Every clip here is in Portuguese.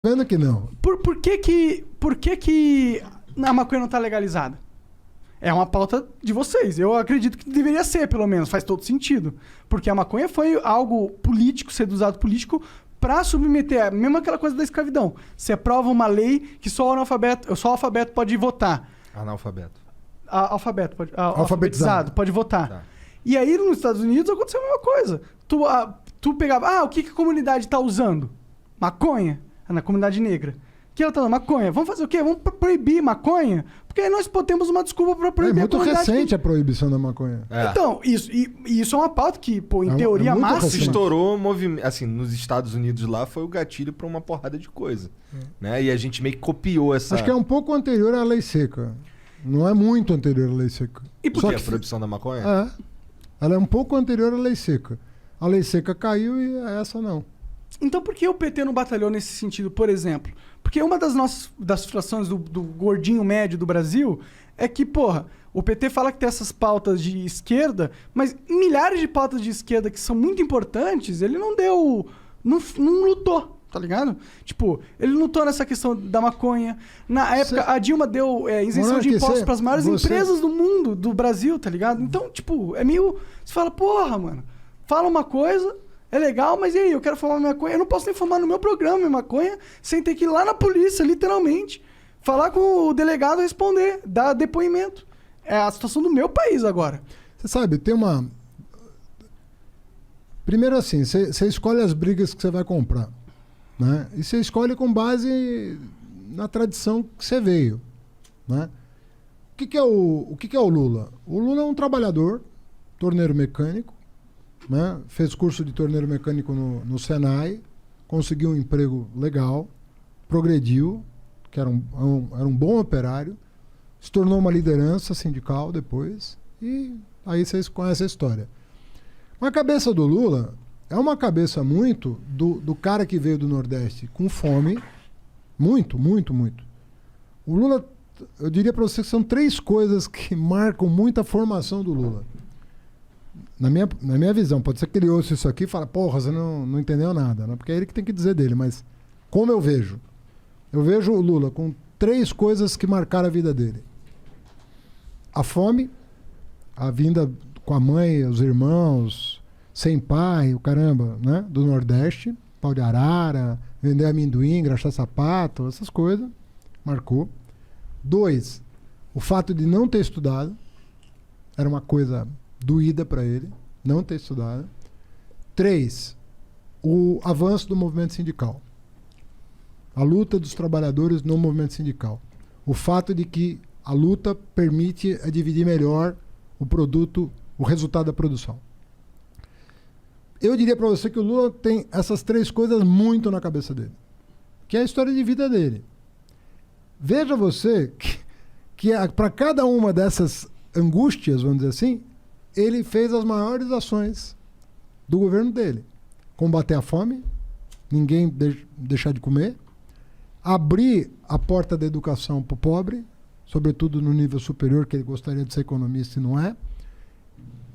Pena que não. Por que a maconha não tá legalizada? É uma pauta de vocês. Eu acredito que deveria ser, pelo menos. Faz todo sentido. Porque a maconha foi algo político, ser usado político pra submeter. Mesmo aquela coisa da escravidão. Você aprova uma lei que só o alfabeto pode votar. Analfabeto. Alfabetizado pode votar. Tá. E aí, nos Estados Unidos, aconteceu a mesma coisa. Tu pegava... o que a comunidade tá usando? Maconha. Na comunidade negra. Que ela tá dando maconha. Vamos fazer o quê? Vamos proibir maconha? Porque aí nós temos uma desculpa pra proibir a comunidade. É muito recente a proibição da maconha. Então, isso é uma pauta que, pô, em teoria máxima... Estourou, assim, nos Estados Unidos lá, foi o gatilho pra uma porrada de coisa. Né? E a gente meio que copiou essa... Acho que é um pouco anterior à lei seca. Não é muito anterior à lei seca. E por que a proibição da maconha? Ela é um pouco anterior à lei seca. A lei seca caiu e essa não. Então por que o PT não batalhou nesse sentido, por exemplo? Porque uma das frustrações do gordinho médio do Brasil é que, porra, o PT fala que tem essas pautas de esquerda, mas milhares de pautas de esquerda que são muito importantes, ele não deu... Não lutou, tá ligado? Tipo, ele lutou nessa questão da maconha. Na época, a Dilma deu isenção de impostos para as maiores empresas do mundo, do Brasil, tá ligado? Então, tipo, é meio... Você fala, porra, mano, fala uma coisa... É legal, mas e aí? Eu quero fumar maconha. Eu não posso nem fumar no meu programa minha maconha sem ter que ir lá na polícia, literalmente. Falar com o delegado, responder, dar depoimento. É a situação do meu país agora. Você sabe, tem uma... Primeiro assim, você escolhe as brigas que você vai comprar. Né? E você escolhe com base na tradição que você veio. Né? O que é o Lula? O Lula é um trabalhador, torneiro mecânico, né? Fez curso de torneiro mecânico no Senai, conseguiu um emprego legal, progrediu, que era um bom operário, se tornou uma liderança sindical depois, e aí vocês conhecem a história. Mas a cabeça do Lula é uma cabeça muito do cara que veio do Nordeste com fome, muito, muito, muito. O Lula, eu diria para você que são 3 coisas que marcam muito a formação do Lula. Na minha visão, pode ser que ele ouça isso aqui e fale, porra, você não entendeu nada, né? Porque é ele que tem que dizer dele, mas como eu vejo? Eu vejo o Lula com 3 coisas que marcaram a vida dele. A fome, a vinda com a mãe, os irmãos, sem pai, o caramba, né? Do Nordeste, pau de arara, vender amendoim, engraxar sapato, essas coisas, marcou. 2, o fato de não ter estudado, era uma coisa... doída para ele, não ter estudado. 3, o avanço do movimento sindical. A luta dos trabalhadores no movimento sindical. O fato de que a luta permite dividir melhor o produto, o resultado da produção. Eu diria para você que o Lula tem essas 3 coisas muito na cabeça dele, que é a história de vida dele. Veja você que para cada uma dessas angústias, vamos dizer assim, ele fez as maiores ações do governo dele. Combater a fome, ninguém deixar de comer, abrir a porta da educação para o pobre, sobretudo no nível superior, que ele gostaria de ser economista e não é,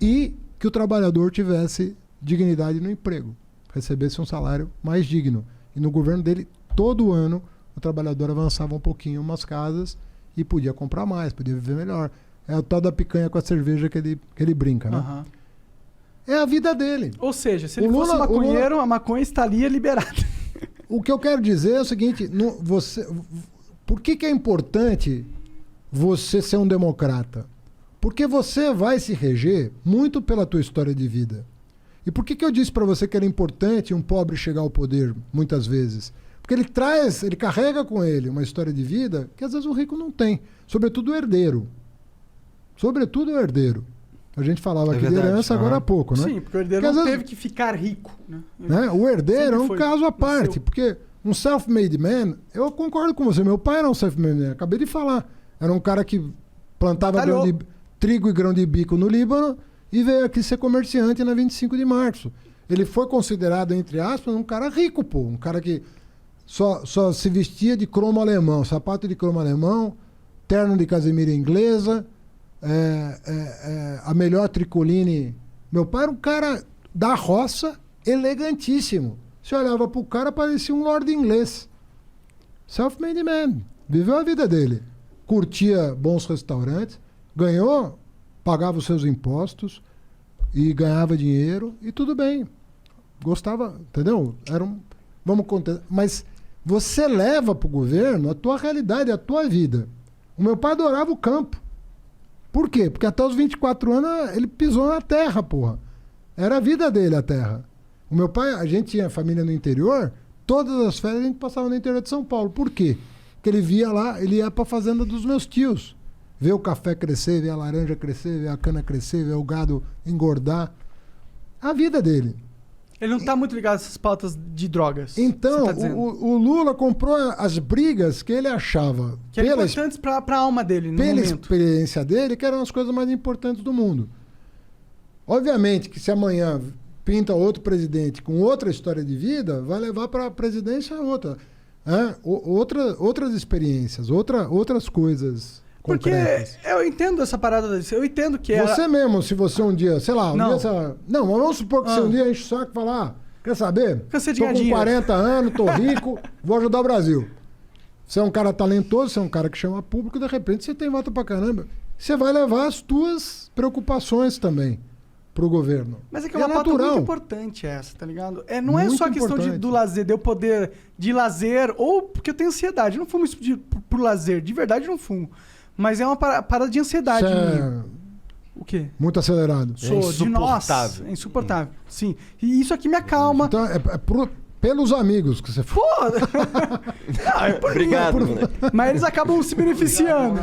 e que o trabalhador tivesse dignidade no emprego, recebesse um salário mais digno. E no governo dele, todo ano, o trabalhador avançava um pouquinho em umas casas e podia comprar mais, podia viver melhor. É o tal da picanha com a cerveja que ele brinca, né? Uhum. É a vida dele. Ou seja, se ele fosse maconheiro, a maconha estaria liberada. O que eu quero dizer é o seguinte, por que é importante você ser um democrata? Porque você vai se reger muito pela tua história de vida. E por que eu disse para você que era importante um pobre chegar ao poder, muitas vezes? Porque ele carrega com ele uma história de vida que às vezes o rico não tem. Sobretudo o herdeiro. Sobretudo o herdeiro. A gente falava aqui de herança agora há pouco, né? Sim, porque o herdeiro não teve que ficar rico. Né? O herdeiro é um caso à parte, porque um self-made man, eu concordo com você, meu pai era um self-made man, acabei de falar. Era um cara que plantava trigo e grão de bico no Líbano e veio aqui ser comerciante na 25 de março. Ele foi considerado, entre aspas, um cara rico, pô. Um cara que só se vestia de cromo alemão, sapato de cromo alemão, terno de casemira inglesa, a melhor tricoline. Meu pai era um cara da roça, elegantíssimo. Você olhava pro cara, parecia um lord inglês. Self-made man. Viveu a vida dele. Curtia bons restaurantes, ganhou, pagava os seus impostos e ganhava dinheiro e tudo bem. Gostava, entendeu? Vamos contar. Mas você leva pro governo a tua realidade, a tua vida. O meu pai adorava o campo. Por quê? Porque até os 24 anos ele pisou na terra, porra. Era a vida dele, a terra. O meu pai, a gente tinha família no interior, todas as férias a gente passava no interior de São Paulo. Por quê? Porque ele via lá, ele ia pra fazenda dos meus tios. Ver o café crescer, ver a laranja crescer, ver a cana crescer, ver o gado engordar. A vida dele. Ele não tá muito ligado a essas pautas de drogas. Então, você tá dizendo. o Lula comprou as brigas que ele achava Que eram importantes pra alma dele, no pela momento. experiência dele, que eram as coisas mais importantes do mundo. Obviamente que se amanhã pinta outro presidente com outra história de vida, vai levar para a presidência outra. Outras experiências, outras coisas Porque concretas. eu entendo essa parada disso. Eu entendo que Você mesmo, se você um dia, sei lá, Não. Não, mas vamos supor que você um dia enche o saco e fala, quer saber? Cansei de Tô ganhar com dinheiro. 40 anos, tô rico, vou ajudar o Brasil. Você é um cara talentoso, você é um cara que chama público, de repente você tem voto pra caramba. Você vai levar as tuas preocupações também pro governo. Mas é que E é uma pauta natural. muito importante essa, tá ligado? Não é Muito só a questão importante. do lazer, de eu poder de lazer, ou porque eu tenho ansiedade. Eu não fumo isso por lazer, de verdade eu não fumo. Mas é uma parada de ansiedade. Você é minha. O quê? muito acelerado. Sou de nossa. insuportável. É insuportável. Sim. E isso aqui me acalma. Então, pelos amigos que você Pô! Não, é por mim. Obrigado, moleque. Mas eles acabam se beneficiando.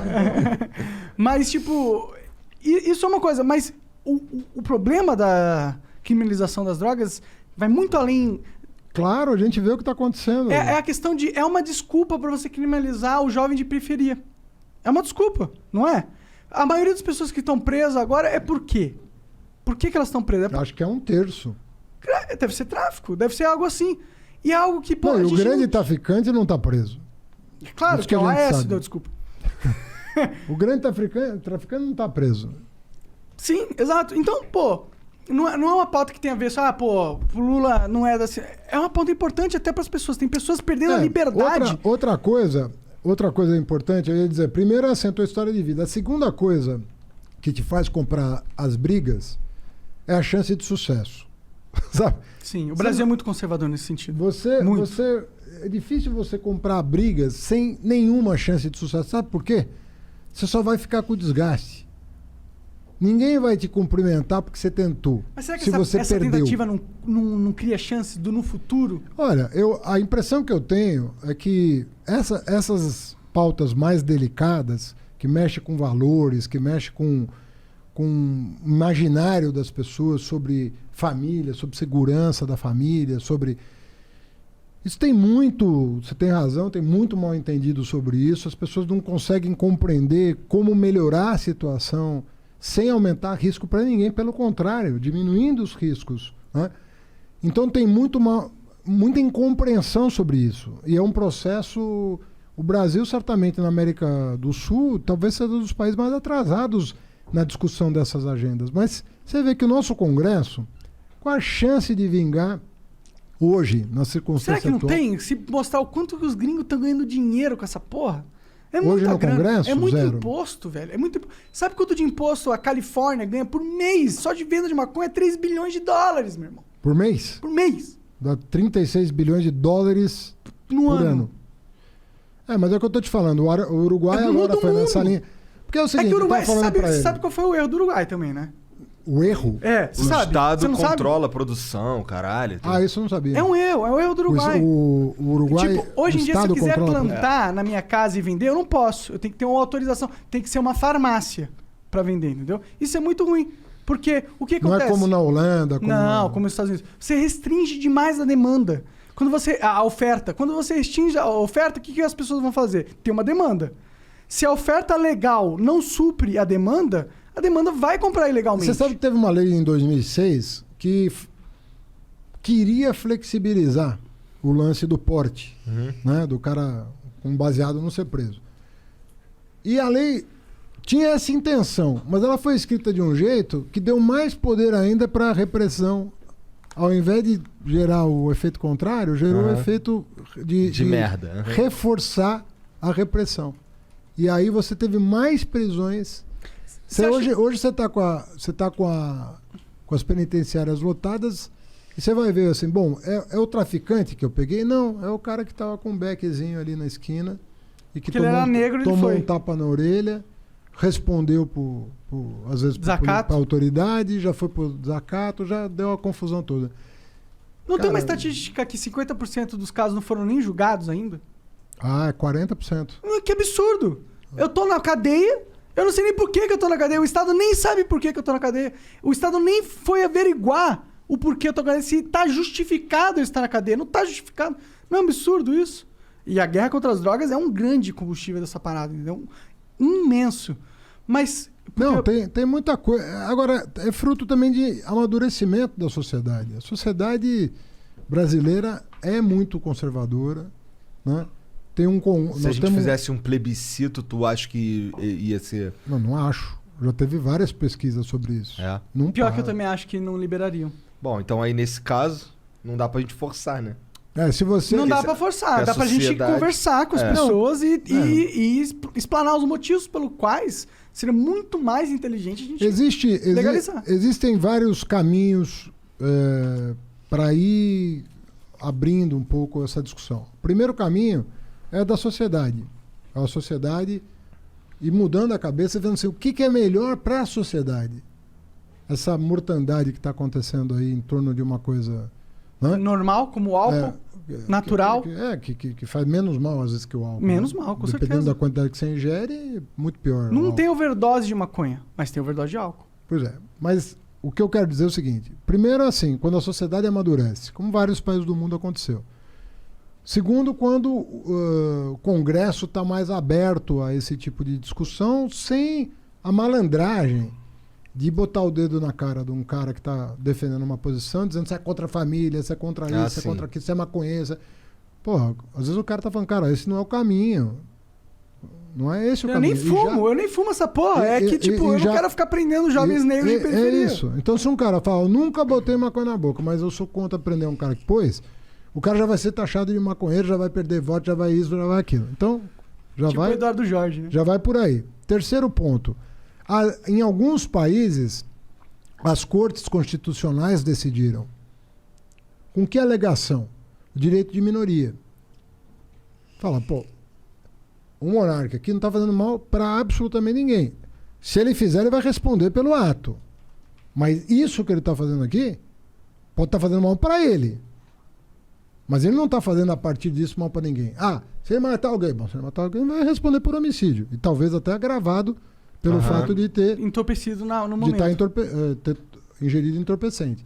Mas, tipo, isso é uma coisa. Mas o problema da criminalização das drogas vai muito além. Claro, a gente vê o que está acontecendo. É a questão de. É uma desculpa para você criminalizar o jovem de periferia. É uma desculpa, não é? A maioria das pessoas que estão presas agora é por quê? Por que elas estão presas? Acho que é 1/3. Deve ser tráfico, deve ser algo assim. E é algo que, pô, Não, a e o gente grande não- traficante não está preso. Claro isso que é que o a gente AS, sabe. deu desculpa. O grande traficante não está preso. Sim, exato. Então, pô, não é uma pauta que tem a ver só, o Lula não é da... É uma pauta importante até para as pessoas. Tem pessoas perdendo a liberdade. Outra coisa importante, eu ia dizer, primeiro é assim, a tua história de vida. A segunda coisa que te faz comprar as brigas é a chance de sucesso. Sabe? Sim, o Brasil é muito conservador nesse sentido. Muito. É difícil você comprar brigas sem nenhuma chance de sucesso. Sabe por quê? Você só vai ficar com desgaste. Ninguém vai te cumprimentar porque você tentou. Mas será que se você essa perdeu. tentativa não cria chance no futuro? Olha, a impressão que eu tenho é que essas pautas mais delicadas, que mexem com valores, que mexem com o imaginário das pessoas sobre família, sobre segurança da família, sobre... Isso tem muito, você tem razão, tem muito mal entendido sobre isso. As pessoas não conseguem compreender como melhorar a situação sem aumentar risco para ninguém, pelo contrário, diminuindo os riscos, né? Então tem muita incompreensão sobre isso. E é um processo... O Brasil, certamente, na América do Sul, talvez seja um dos países mais atrasados na discussão dessas agendas. Mas você vê que o nosso Congresso, qual a chance de vingar hoje, na circunstância Será que não atual? tem? Se mostrar o quanto que os gringos estão ganhando dinheiro com essa porra. É Hoje muita no grana. Congresso, É muito zero. imposto, velho. É muito... Sabe quanto de imposto a Califórnia ganha por mês? Só de venda de maconha é 3 bilhões de dólares, meu irmão. Por mês? Por mês. Dá 36 bilhões de dólares No por ano. ano. É o que eu tô te falando. O Uruguai É do agora mundo foi nessa mundo. linha. Porque é o É seguinte, que o Uruguai, eu tava falando pra você ele. sabe qual foi o erro do Uruguai também, né? O erro? É, O você sabe. Estado Você não sabe? controla a produção, caralho. Ah, isso eu não sabia. É um erro do Uruguai. O Uruguai. Tipo, hoje o em dia, se eu Estado quiser controla- plantar na minha casa e vender, eu não posso. Eu tenho que ter uma autorização. Tem que ser uma farmácia pra vender, entendeu? Isso é muito ruim. Porque o que Não acontece? é como na Holanda. Não, como nos Estados Unidos. Você restringe demais a demanda. Quando você. A oferta. Quando você restringe a oferta, o que as pessoas vão fazer? Tem uma demanda. Se a oferta legal não supre a demanda vai comprar ilegalmente. Você sabe que teve uma lei em 2006 que queria flexibilizar o lance do porte, né? Do cara com baseado não ser preso. E a lei tinha essa intenção, mas ela foi escrita de um jeito que deu mais poder ainda para a repressão ao invés de gerar o efeito contrário, gerou o efeito de merda. Reforçar a repressão. E aí você teve mais prisões. Hoje você está com as penitenciárias lotadas e você vai ver assim, bom, é o traficante que eu peguei? Não, é o cara que estava com um bequezinho ali na esquina e que ele era negro, tomou ele um tapa na orelha, respondeu às vezes para a autoridade, já foi por desacato, já deu a confusão toda. Não tem uma estatística que 50% dos casos não foram nem julgados ainda? Ah, é 40%. Que absurdo! Eu tô na cadeia, eu não sei nem por que eu tô na cadeia, o Estado nem sabe por que eu tô na cadeia, o Estado nem foi averiguar o porquê eu tô na cadeia, se tá justificado eu estar na cadeia, não tá justificado. Não é um absurdo isso? E a guerra contra as drogas é um grande combustível dessa parada, entendeu? Imenso. Mas... Não, tem muita coisa. Agora, é fruto também de amadurecimento da sociedade. A sociedade brasileira é muito conservadora, né? Se a gente fizesse um plebiscito, tu acha que ia ser... Não acho. Já teve várias pesquisas sobre isso. É. Pior que eu também acho que não liberariam. Bom, então aí nesse caso, não dá pra gente forçar, né? Se você... Não dá pra forçar, dá pra gente conversar com as pessoas e explanar os motivos pelos quais seria muito mais inteligente a gente legalizar. Existem vários caminhos para ir abrindo um pouco essa discussão. O primeiro caminho é da sociedade. A sociedade e mudando a cabeça e vendo assim, o que é melhor para a sociedade. Essa mortandade que está acontecendo aí em torno de uma coisa... Né? Normal, como o álcool, natural. Que faz menos mal às vezes que o álcool. Menos mal, com certeza. Dependendo da quantidade que você ingere, muito pior. Não tem overdose de maconha, mas tem overdose de álcool. Pois é, mas o que eu quero dizer é o seguinte. Primeiro, assim, quando a sociedade amadurece, como vários países do mundo aconteceu. Segundo, quando o Congresso está mais aberto a esse tipo de discussão, sem a malandragem de botar o dedo na cara de um cara que está defendendo uma posição, dizendo que você é contra a família, você é contra isso, você é contra aquilo, você é maconheiro. Porra, às vezes o cara tá falando, cara, esse não é o caminho. Não é esse o caminho. Eu nem fumo essa porra. Eu não quero ficar prendendo jovens negros de periferia. É isso. Então se um cara fala, eu nunca botei maconha na boca, mas eu sou contra prender um cara que pôs, o cara já vai ser taxado de maconheiro, já vai perder voto, já vai isso, já vai aquilo. Então, já vai... o Eduardo Jorge, né? Já vai por aí. Terceiro ponto. Em alguns países, as cortes constitucionais decidiram. Com que alegação? O direito de minoria. Fala, pô, o monarca aqui não está fazendo mal para absolutamente ninguém. Se ele fizer, ele vai responder pelo ato. Mas isso que ele está fazendo aqui pode estar fazendo mal para ele. Mas ele não está fazendo a partir disso mal para ninguém. Se ele matar alguém, se ele matar alguém, vai responder por homicídio. E talvez até agravado pelo fato de ter... entorpecido no momento. De ter ingerido entorpecente.